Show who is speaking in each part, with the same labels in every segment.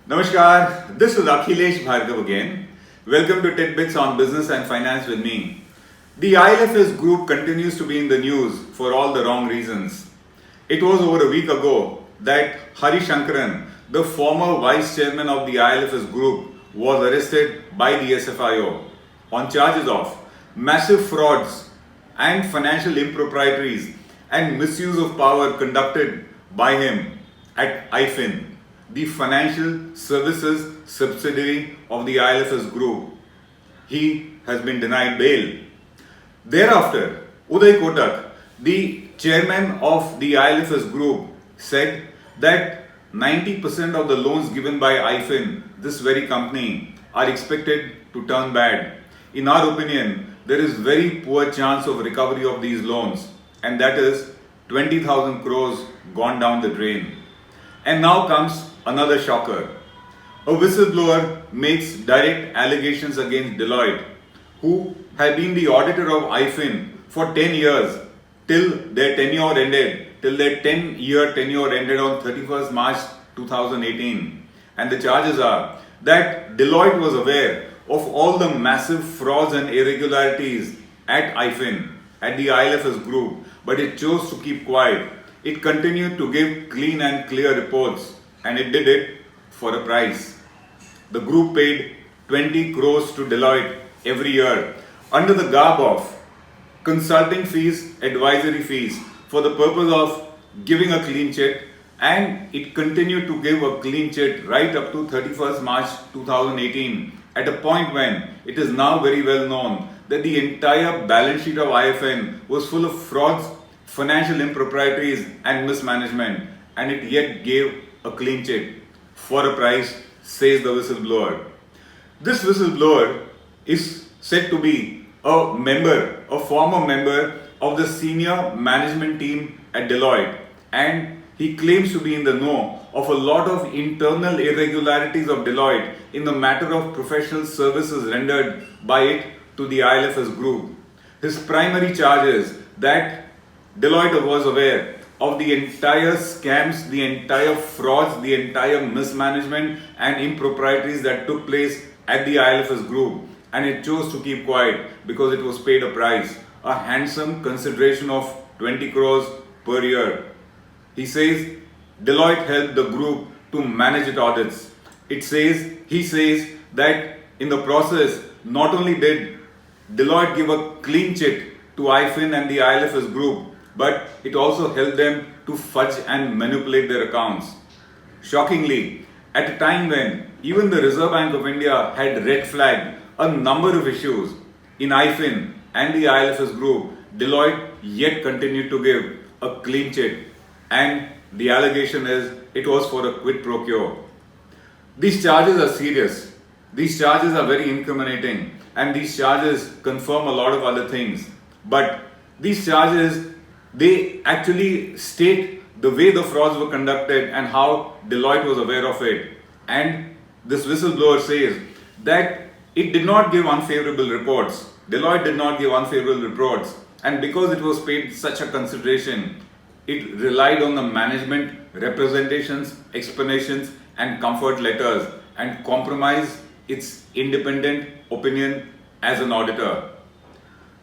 Speaker 1: Namaskar, this is Akhilesh Bhargava again. Welcome to Tidbits on Business and Finance with me. The ILFS Group continues to be in the news for all the wrong reasons. It was over a week ago that Hari Sankaran, the former vice chairman of the ILFS Group, was arrested by the SFIO on charges of massive frauds and financial improprieties and misuse of power conducted by him at IFIN, the financial services subsidiary of the ILFS Group. He has been denied bail. Thereafter, Uday Kotak, the chairman of the ILFS Group, said that 90% of the loans given by IFIN, this very company, are expected to turn bad. In our opinion, there is very poor chance of recovery of these loans, and that is 20,000 crores gone down the drain. And now comes another shocker. A whistleblower makes direct allegations against Deloitte, who have been the auditor of IFIN for 10 years till their 10-year tenure ended on 31st March 2018. And the charges are that Deloitte was aware of all the massive frauds and irregularities at IFIN, at the ILFS Group, but it chose to keep quiet. It continued to give clean and clear reports, and it did it for a price. The group paid 20 crores to Deloitte every year under the garb of consulting fees, advisory fees, for the purpose of giving a clean check, and it continued to give a clean check right up to 31st March 2018, at a point when it is now very well known that the entire balance sheet of IFN was full of frauds, financial improprieties and mismanagement, and it yet gave a clean check for a price, says the whistleblower. This whistleblower is said to be a former member of the senior management team at Deloitte, and he claims to be in the know of a lot of internal irregularities of Deloitte in the matter of professional services rendered by it to the ILFS Group. His primary charge is that Deloitte was aware of the entire scams, the entire frauds, the entire mismanagement and improprieties that took place at the ILFS Group, and it chose to keep quiet because it was paid a price, a handsome consideration of 20 crores per year. He says Deloitte helped the group to manage its audits. He says that in the process, not only did Deloitte give a clean check to IFIN and the ILFS Group, but it also helped them to fudge and manipulate their accounts. Shockingly, at a time when even the Reserve Bank of India had red flagged a number of issues in IFIN and the ILFS Group, Deloitte yet continued to give a clean check, and the allegation is it was for a quid pro quo. These charges are serious. These charges are very incriminating, and these charges confirm a lot of other things. But these charges, they actually state the way the frauds were conducted and how Deloitte was aware of it. And this whistleblower says that it did not give unfavorable reports. Deloitte did not give unfavorable reports. And because it was paid such a consideration, it relied on the management representations, explanations and comfort letters and compromised its independent opinion as an auditor.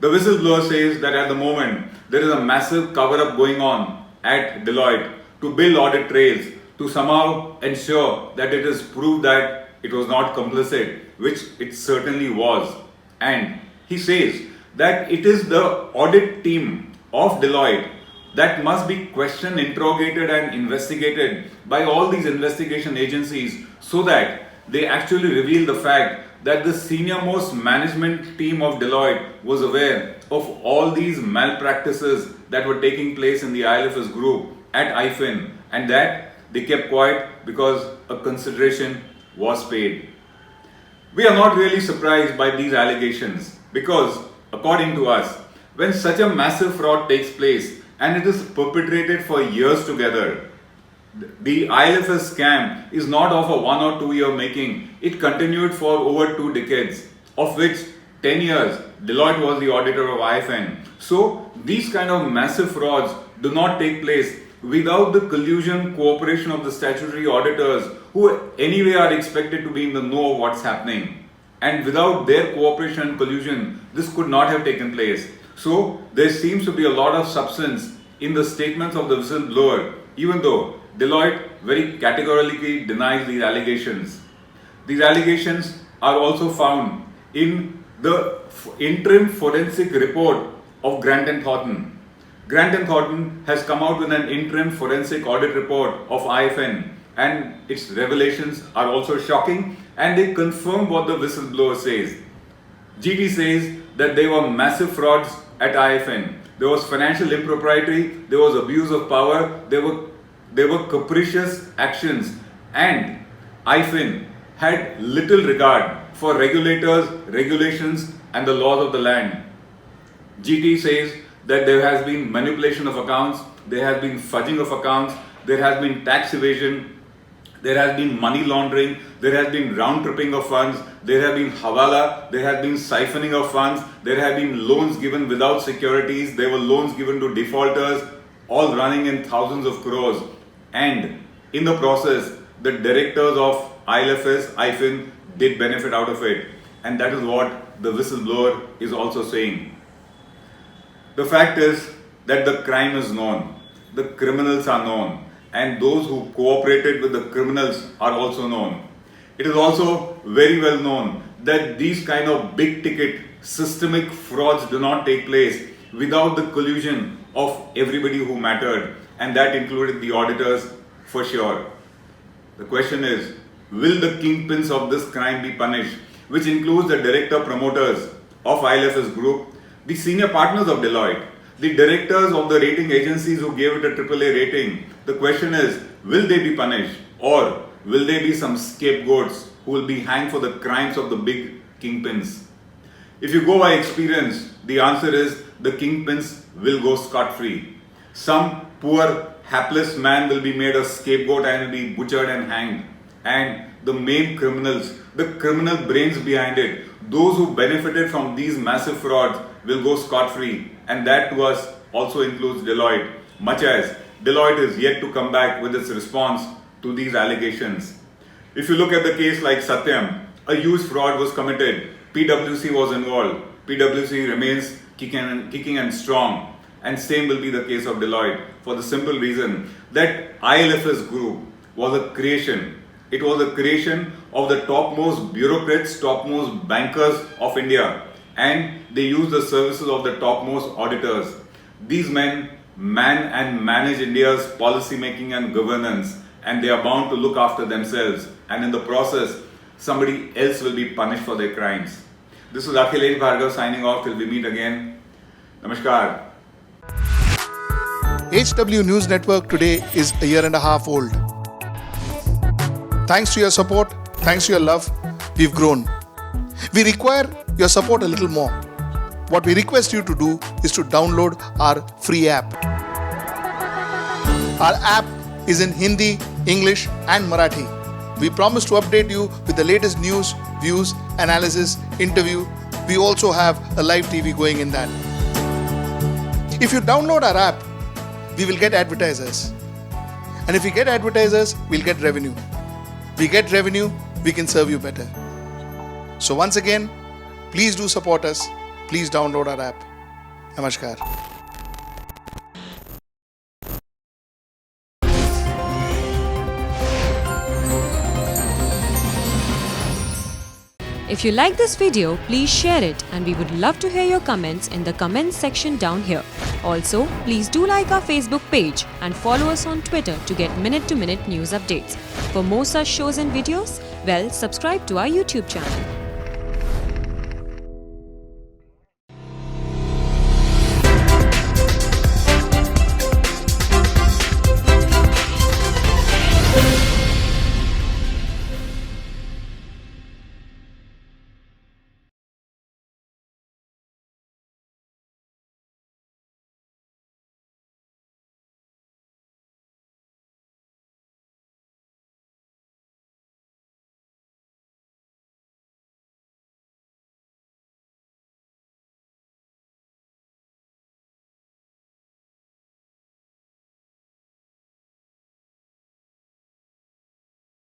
Speaker 1: The whistleblower says that at the moment there is a massive cover-up going on at Deloitte to build audit trails to somehow ensure that it is proved that it was not complicit, which it certainly was. And he says that it is the audit team of Deloitte that must be questioned, interrogated and investigated by all these investigation agencies so that they actually reveal the fact that the senior most management team of Deloitte was aware of all these malpractices that were taking place in the ILFS Group at IFIN, and that they kept quiet because a consideration was paid. We are not really surprised by these allegations because, according to us, when such a massive fraud takes place and it is perpetrated for years together, the ILFS scam is not of a 1 or 2 year making. It continued for over 2 decades, of which 10 years Deloitte was the auditor of IFN. So these kind of massive frauds do not take place without the collusion, cooperation of the statutory auditors, who anyway are expected to be in the know of what's happening. And without their cooperation and collusion, this could not have taken place. So there seems to be a lot of substance in the statements of the whistleblower, even though Deloitte very categorically denies these allegations. These allegations are also found in the interim forensic report of Grant and Thornton. Grant and Thornton has come out with an interim forensic audit report of IFIN, and its revelations are also shocking, and they confirm what the whistleblower says. GT says that there were massive frauds at IFIN. There was financial impropriety, there was abuse of power, there were capricious actions, and IFIN had little regard for regulators, regulations, and the laws of the land. GT says that there has been manipulation of accounts, there has been fudging of accounts, there has been tax evasion, there has been money laundering, there has been round tripping of funds, there have been hawala, there has been siphoning of funds, there have been loans given without securities, there were loans given to defaulters, all running in thousands of crores. And in the process, the directors of ILFS, IFIN did benefit out of it. And that is what the whistleblower is also saying. The fact is that the crime is known, the criminals are known, and those who cooperated with the criminals are also known. It is also very well known that these kind of big ticket systemic frauds do not take place without the collusion of everybody who mattered, and that included the auditors for sure. The question is, will the kingpins of this crime be punished, which includes the director promoters of ILFS Group, the senior partners of Deloitte, the directors of the rating agencies who gave it a AAA rating? The question is, will they be punished, or will there be some scapegoats who will be hanged for the crimes of the big kingpins? If you go by experience, the answer is the kingpins will go scot-free. Some poor, hapless man will be made a scapegoat and will be butchered and hanged. And the main criminals, the criminal brains behind it, those who benefited from these massive frauds will go scot-free. And that to us also includes Deloitte, much as Deloitte is yet to come back with its response to these allegations. If you look at the case like Satyam, a huge fraud was committed. PwC was involved. PwC remains kicking and strong. And same will be the case of Deloitte, for the simple reason that ILFS Group was a creation. It was a creation of the topmost bureaucrats, topmost bankers of India, and they use the services of the topmost auditors. These men man and manage India's policy making and governance, and they are bound to look after themselves, and in the process, somebody else will be punished for their crimes. This is Akhilesh Bhargava signing off till we meet again. Namaskar.
Speaker 2: HW News Network today is a year and a half old. Thanks to your support, thanks to your love, we've grown. We require your support a little more. What we request you to do is to download our free app. Our app is in Hindi, English and Marathi. We promise to update you with the latest news, views, analysis, interview. We also have a live TV going in that. If you download our app, we will get advertisers. And if we get advertisers, we'll get revenue. We get revenue, we can serve you better. So once again, please do support us. Please download our app. Namaskar.
Speaker 3: If you like this video, please share it, and we would love to hear your comments in the comments section down here. Also, please do like our Facebook page and follow us on Twitter to get minute-to-minute news updates. For more such shows and videos, well, subscribe to our YouTube channel.